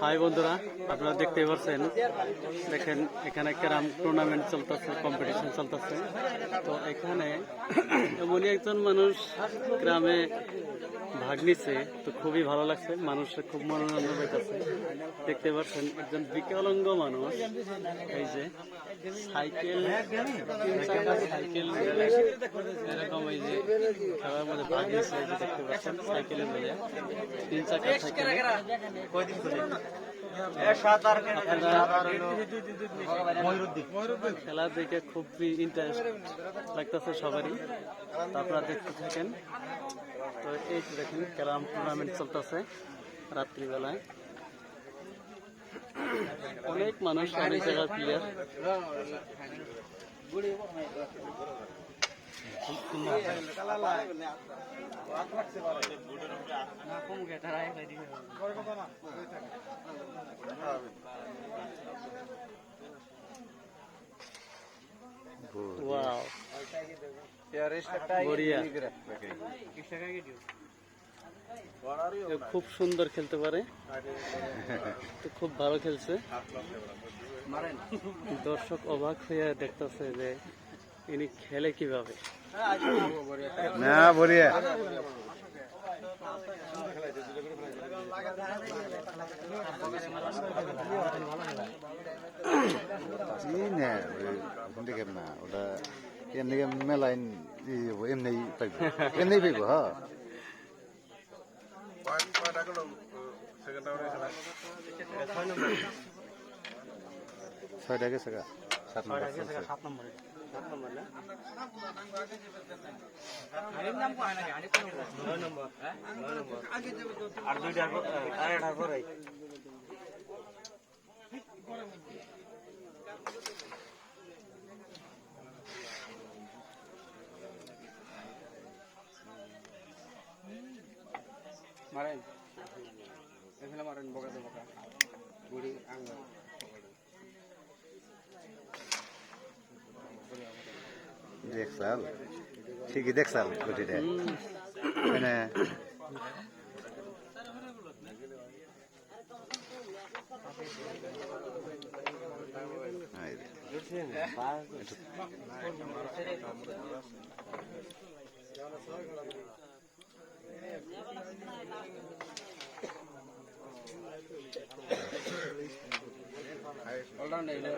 High বন্ধুরা, আপনারা দেখতে পাচ্ছেন, দেখেন এখানে ক্যারাম টুর্নামেন্ট চলতেছে, কম্পিটিশন চলতেছে। তো এখানে এমনই একজন মানুষ গ্রামে ভাগ নিচ্ছে, তো খুবই ভালো লাগছে, মানুষের খুব মনোরঞ্জন পাইতেছে। দেখতে পাচ্ছেন একজন বিকলাঙ্গ মানুষ, এই যে সাইকেল, তিন চাকা সাইকেল এরকম এই যে খেলার মধ্যে ভাগ নিচ্ছে। এই যে দেখতে পাচ্ছেন সাইকেলের মধ্যে তিন চাকা সাইকেল খেলা দেখে খুবই ইন্টারেস্ট লাগতেছে সবারই। তো আপনারা দেখতে থাকেন। তো এই যে দেখেন ক্যারাম টুর্নামেন্ট চলতেছে রাত্রিবেলায়, অনেক মানুষ, অনেক জায়গার প্লেয়ার। খুব সুন্দর খেলতে পারে, তো খুব ভালো খেলছে। দর্শক অবাক হয়ে দেখতেছে যে ইনি খেলে কিভাবে। না বলিয়া না ওটা এমনি মেলাইন এমনি পাইব, এমনি পাইব। হ্যাঁ ছয়টা গেছে গা, 7 নম্বর। আর দুইটা আড়াইটার পরে মারেন, এখানে মারেন বগাতে বকা বুড়ি আঙ্গুল। দেখছাল ঠিকই দেখছাল গুটিটা মানে অলরাউন্ডার